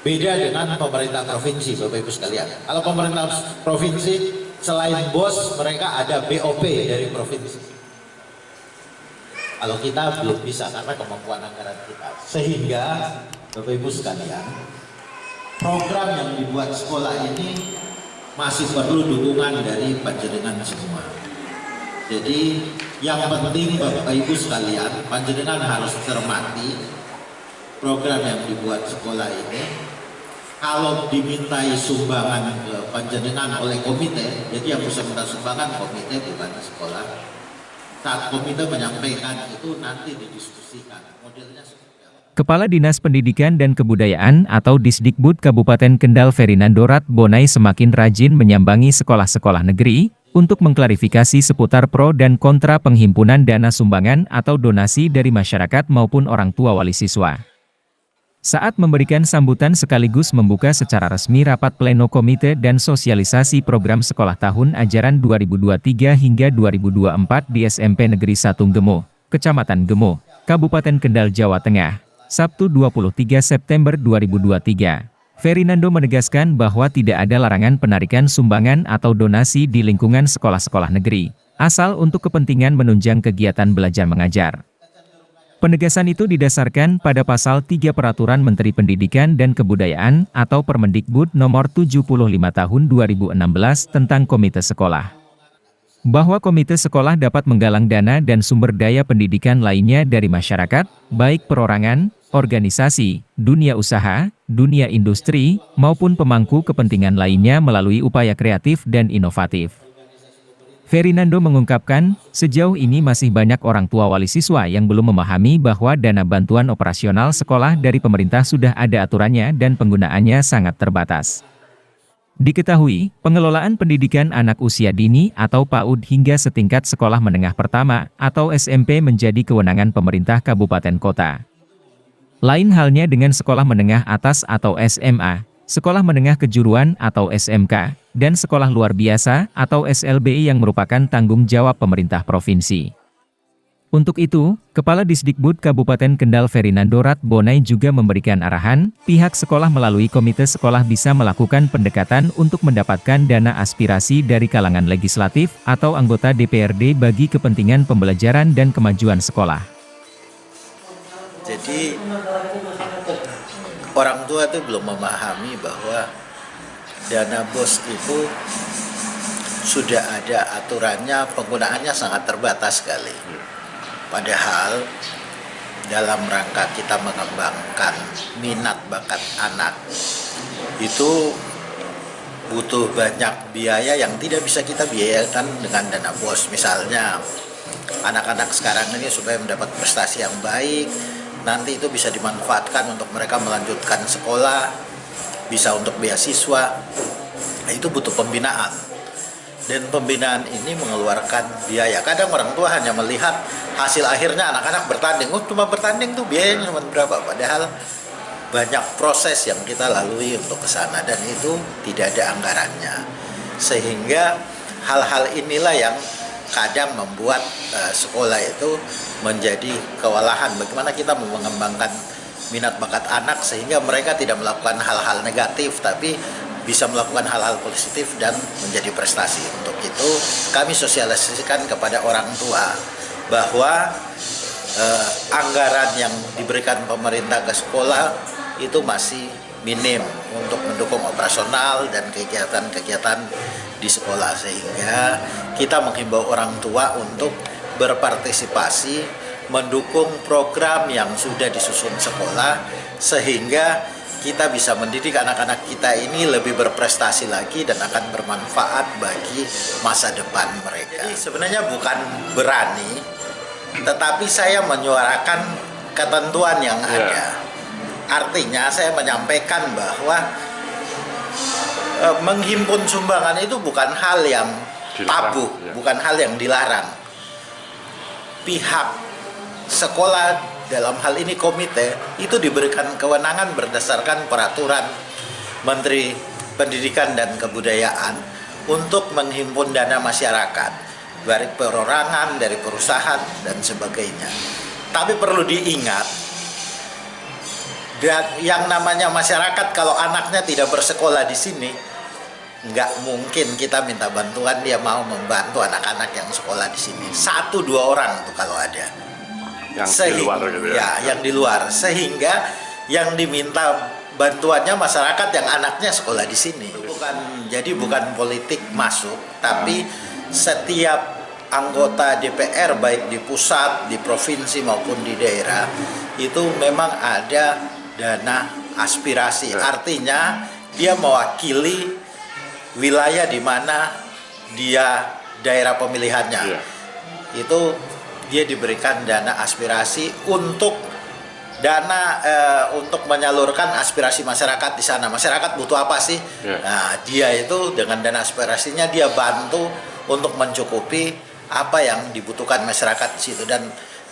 Beda dengan pemerintah provinsi, Bapak Ibu sekalian. Kalau pemerintah provinsi selain BOS mereka ada BOP dari provinsi. Kalau kita belum bisa karena kemampuan anggaran kita. Sehingga Bapak Ibu sekalian, program yang dibuat sekolah ini masih perlu dukungan dari panjenengan semua. Jadi yang penting Bapak Ibu sekalian, panjenengan harus cermati program yang dibuat sekolah ini. Kalau dimintai sumbangan ke panjenengan oleh komite, jadi yang bisa minta sumbangan komite bukan sekolah. Saat komite menyampaikan itu nanti didiskusikan modelnya seperti apa. Kepala Dinas Pendidikan dan Kebudayaan atau Disdikbud Kabupaten Kendal Ferinando Ratbonai semakin rajin menyambangi sekolah-sekolah negeri untuk mengklarifikasi seputar pro dan kontra penghimpunan dana sumbangan atau donasi dari masyarakat maupun orang tua wali siswa. Saat memberikan sambutan sekaligus membuka secara resmi rapat pleno komite dan sosialisasi program sekolah tahun ajaran 2023 hingga 2024 di SMP Negeri 1 Gemo, Kecamatan Gemo, Kabupaten Kendal, Jawa Tengah, Sabtu 23 September 2023. Ferinando menegaskan bahwa tidak ada larangan penarikan sumbangan atau donasi di lingkungan sekolah-sekolah negeri, asal untuk kepentingan menunjang kegiatan belajar mengajar. Penegasan itu didasarkan pada pasal 3 Peraturan Menteri Pendidikan dan Kebudayaan atau Permendikbud Nomor 75 Tahun 2016 tentang Komite Sekolah. Bahwa komite sekolah dapat menggalang dana dan sumber daya pendidikan lainnya dari masyarakat, baik perorangan, organisasi, dunia usaha, dunia industri, maupun pemangku kepentingan lainnya melalui upaya kreatif dan inovatif. Ferinando mengungkapkan, sejauh ini masih banyak orang tua wali siswa yang belum memahami bahwa dana bantuan operasional sekolah dari pemerintah sudah ada aturannya dan penggunaannya sangat terbatas. Diketahui, pengelolaan pendidikan anak usia dini atau PAUD hingga setingkat sekolah menengah pertama atau SMP menjadi kewenangan pemerintah kabupaten kota. Lain halnya dengan sekolah menengah atas atau SMA, sekolah menengah kejuruan atau SMK, dan sekolah luar biasa atau SLBI yang merupakan tanggung jawab pemerintah provinsi. Untuk itu, Kepala Disdikbud Kabupaten Kendal Ferinando Ratbonai juga memberikan arahan, pihak sekolah melalui komite sekolah bisa melakukan pendekatan untuk mendapatkan dana aspirasi dari kalangan legislatif atau anggota DPRD bagi kepentingan pembelajaran dan kemajuan sekolah. Jadi orang tua itu belum memahami bahwa dana BOS itu sudah ada aturannya, penggunaannya sangat terbatas sekali. Padahal dalam rangka kita mengembangkan minat bakat anak itu butuh banyak biaya yang tidak bisa kita biayakan dengan dana BOS. Misalnya anak-anak sekarang ini supaya mendapat prestasi yang baik, nanti itu bisa dimanfaatkan untuk mereka melanjutkan sekolah, bisa untuk beasiswa, itu butuh pembinaan. Dan pembinaan ini mengeluarkan biaya. Kadang orang tua hanya melihat hasil akhirnya anak-anak bertanding. Oh, cuma bertanding tuh biayanya cuma berapa? Padahal banyak proses yang kita lalui untuk ke sana dan itu tidak ada anggarannya. Sehingga hal-hal inilah yang kadang membuat sekolah itu menjadi kewalahan. Bagaimana kita mengembangkan minat bakat anak sehingga mereka tidak melakukan hal-hal negatif tapi bisa melakukan hal-hal positif dan menjadi prestasi. Untuk itu kami sosialisasikan kepada orang tua bahwa anggaran yang diberikan pemerintah ke sekolah itu masih minim untuk mendukung operasional dan kegiatan-kegiatan di sekolah, sehingga kita menghimbau orang tua untuk berpartisipasi mendukung program yang sudah disusun sekolah sehingga kita bisa mendidik anak-anak kita ini lebih berprestasi lagi dan akan bermanfaat bagi masa depan mereka. Jadi sebenarnya bukan berani, tetapi saya menyuarakan ketentuan yang ada. Artinya saya menyampaikan bahwa menghimpun sumbangan itu bukan hal yang tabu, bukan hal yang dilarang. Pihak sekolah dalam hal ini komite itu diberikan kewenangan berdasarkan peraturan Menteri Pendidikan dan Kebudayaan untuk menghimpun dana masyarakat dari perorangan, dari perusahaan dan sebagainya. Tapi perlu diingat, Dan yang namanya masyarakat kalau anaknya tidak bersekolah di sini, nggak mungkin kita minta bantuan dia mau membantu anak-anak yang sekolah di sini. 1-2 orang tuh kalau ada. Yang di luar gitu ya? Ya, yang di luar. Sehingga yang diminta bantuannya masyarakat yang anaknya sekolah di sini. Bukan politik masuk, tapi setiap anggota DPR baik di pusat, di provinsi maupun di daerah itu memang ada dana aspirasi. Artinya dia mewakili wilayah di mana dia daerah pemilihannya. Itu dia diberikan dana aspirasi untuk untuk menyalurkan aspirasi masyarakat di sana. Masyarakat butuh apa sih? Nah, dia itu dengan dana aspirasinya dia bantu untuk mencukupi apa yang dibutuhkan masyarakat di situ, dan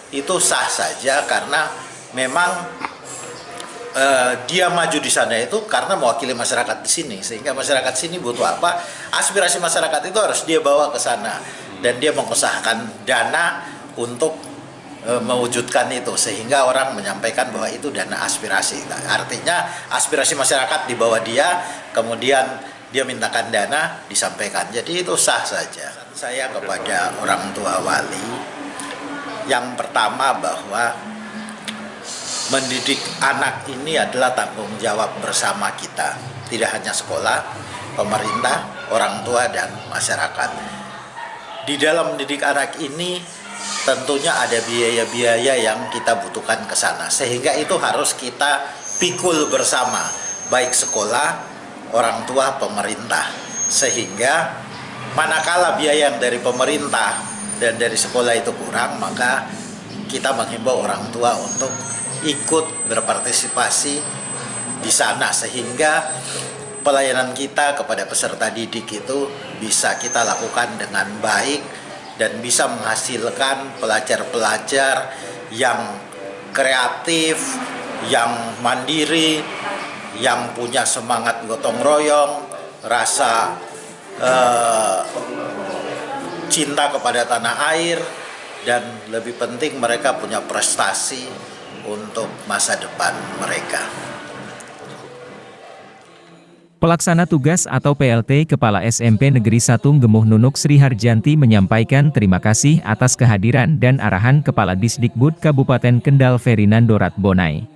itu sah saja karena memang dia maju di sana itu karena mewakili masyarakat di sini, sehingga masyarakat sini butuh apa, aspirasi masyarakat itu harus dia bawa ke sana dan dia mengusahakan dana untuk mewujudkan itu, sehingga orang menyampaikan bahwa itu dana aspirasi. Artinya aspirasi masyarakat dibawa dia, kemudian dia mintakan dana disampaikan. Jadi itu sah saja. Saya kepada orang tua wali, yang pertama bahwa mendidik anak ini adalah tanggung jawab bersama kita, tidak hanya sekolah, pemerintah, orang tua, dan masyarakat. Di dalam mendidik anak ini tentunya ada biaya-biaya yang kita butuhkan ke sana, sehingga itu harus kita pikul bersama, baik sekolah, orang tua, pemerintah. Sehingga manakala biaya yang dari pemerintah dan dari sekolah itu kurang, maka kita menghimbau orang tua untuk ikut berpartisipasi di sana, sehingga pelayanan kita kepada peserta didik itu bisa kita lakukan dengan baik dan bisa menghasilkan pelajar-pelajar yang kreatif, yang mandiri, yang punya semangat gotong royong, rasa cinta kepada tanah air, dan lebih penting mereka punya prestasi untuk masa depan mereka. Pelaksana tugas atau PLT Kepala SMP Negeri 1 Gemuh Nunuk Sri Harjanti menyampaikan terima kasih atas kehadiran dan arahan Kepala Disdikbud Kabupaten Kendal Ferinando Ratbonai.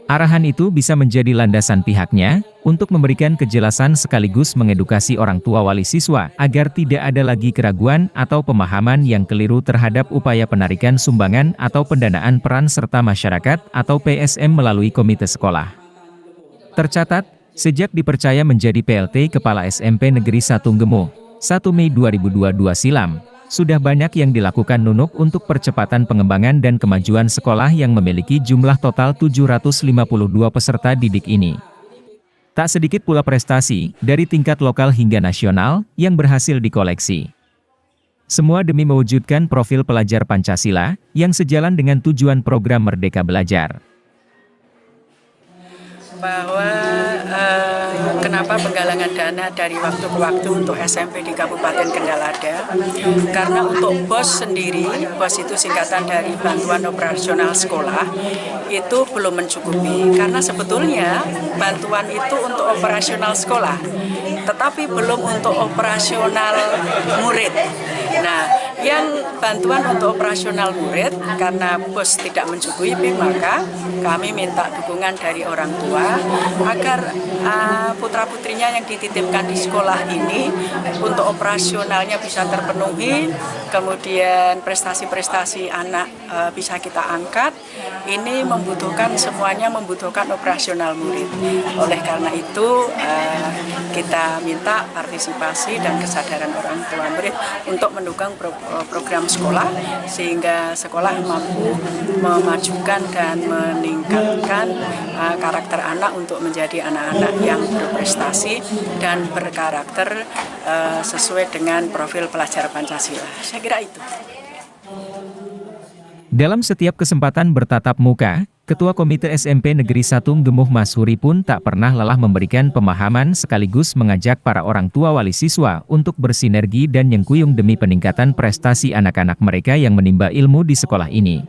Arahan itu bisa menjadi landasan pihaknya untuk memberikan kejelasan sekaligus mengedukasi orang tua wali siswa agar tidak ada lagi keraguan atau pemahaman yang keliru terhadap upaya penarikan sumbangan atau pendanaan peran serta masyarakat atau PSM melalui komite sekolah. Tercatat, sejak dipercaya menjadi PLT Kepala SMP Negeri 1 Gemuh, 1 Mei 2022 silam, sudah banyak yang dilakukan Nunuk untuk percepatan pengembangan dan kemajuan sekolah yang memiliki jumlah total 752 peserta didik ini. Tak sedikit pula prestasi, dari tingkat lokal hingga nasional, yang berhasil dikoleksi. Semua demi mewujudkan profil pelajar Pancasila, yang sejalan dengan tujuan program Merdeka Belajar. Bahwa kenapa penggalangan dana dari waktu ke waktu untuk SMP di Kabupaten Kendal ada, karena untuk BOS sendiri, BOS itu singkatan dari Bantuan Operasional Sekolah, itu belum mencukupi, karena sebetulnya bantuan itu untuk operasional sekolah, tetapi belum untuk operasional murid. Nah, yang bantuan untuk operasional murid karena BOS tidak mencukupi, maka kami minta dukungan dari orang tua agar putra-putrinya yang dititipkan di sekolah ini untuk operasionalnya bisa terpenuhi, kemudian prestasi-prestasi anak bisa kita angkat. Ini semuanya membutuhkan operasional murid. Oleh karena itu kita minta partisipasi dan kesadaran orang tua murid untuk mendukung program sekolah sehingga sekolah mampu memajukan dan meningkatkan karakter anak untuk menjadi anak-anak yang berprestasi dan berkarakter sesuai dengan profil pelajar Pancasila. Saya kira itu. Dalam setiap kesempatan bertatap muka, Ketua Komite SMP Negeri 1 Gemuh Mashuri pun tak pernah lelah memberikan pemahaman sekaligus mengajak para orang tua wali siswa untuk bersinergi dan nyengkuyung demi peningkatan prestasi anak-anak mereka yang menimba ilmu di sekolah ini.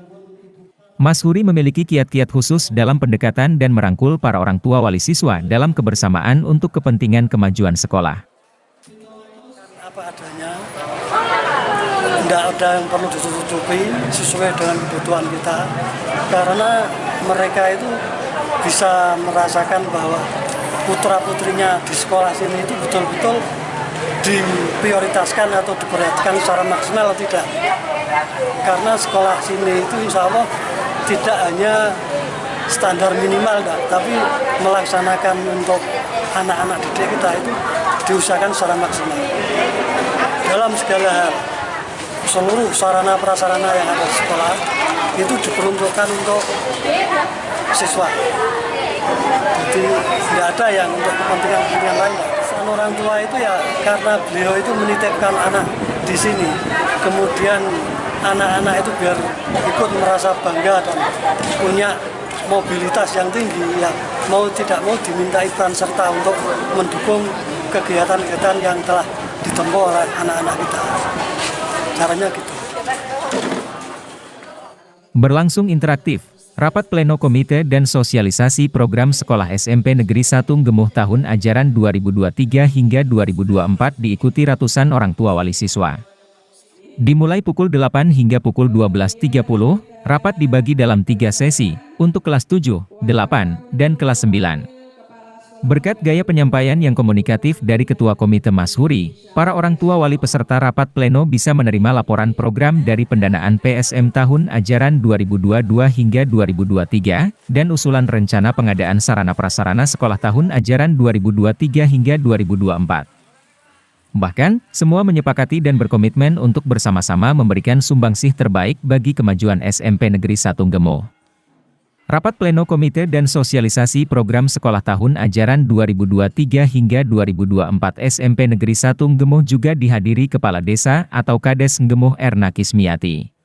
Mas Huri memiliki kiat-kiat khusus dalam pendekatan dan merangkul para orang tua wali siswa dalam kebersamaan untuk kepentingan kemajuan sekolah. Apa adanya, tidak ada yang perlu ditutupi sesuai dengan kebutuhan kita, karena mereka itu bisa merasakan bahwa putra-putrinya di sekolah sini itu betul-betul diprioritaskan atau diperhatikan secara maksimal atau tidak. Karena sekolah sini itu insya Allah tidak hanya standar minimal, tapi melaksanakan untuk anak-anak didik kita itu diusahakan secara maksimal. Dalam segala hal, seluruh sarana prasarana yang ada di sekolah itu diperuntukkan untuk siswa. Jadi tidak ada yang untuk kepentingan lain. Pesan orang tua itu ya karena beliau itu menitipkan anak di sini, kemudian anak-anak itu biar ikut merasa bangga dan punya mobilitas yang tinggi, ya mau tidak mau dimintai peran serta untuk mendukung kegiatan-kegiatan yang telah ditempuh oleh anak-anak kita. Caranya gitu. Berlangsung interaktif, rapat pleno komite dan sosialisasi program sekolah SMP Negeri 1 Gemuh tahun ajaran 2023 hingga 2024 diikuti ratusan orang tua wali siswa. Dimulai pukul 8 hingga pukul 12.30, rapat dibagi dalam 3 sesi, untuk kelas 7, 8, dan kelas 9. Berkat gaya penyampaian yang komunikatif dari Ketua Komite Mas Huri, para orang tua wali peserta rapat pleno bisa menerima laporan program dari pendanaan PSM tahun ajaran 2022 hingga 2023, dan usulan rencana pengadaan sarana prasarana sekolah tahun ajaran 2023 hingga 2024. Bahkan, semua menyepakati dan berkomitmen untuk bersama-sama memberikan sumbangsih terbaik bagi kemajuan SMP Negeri 1 Gemuh. Rapat pleno komite dan sosialisasi program sekolah tahun ajaran 2023 hingga 2024 SMP Negeri 1 Gemuh juga dihadiri Kepala Desa atau Kades Gemuh Erna Kismiati.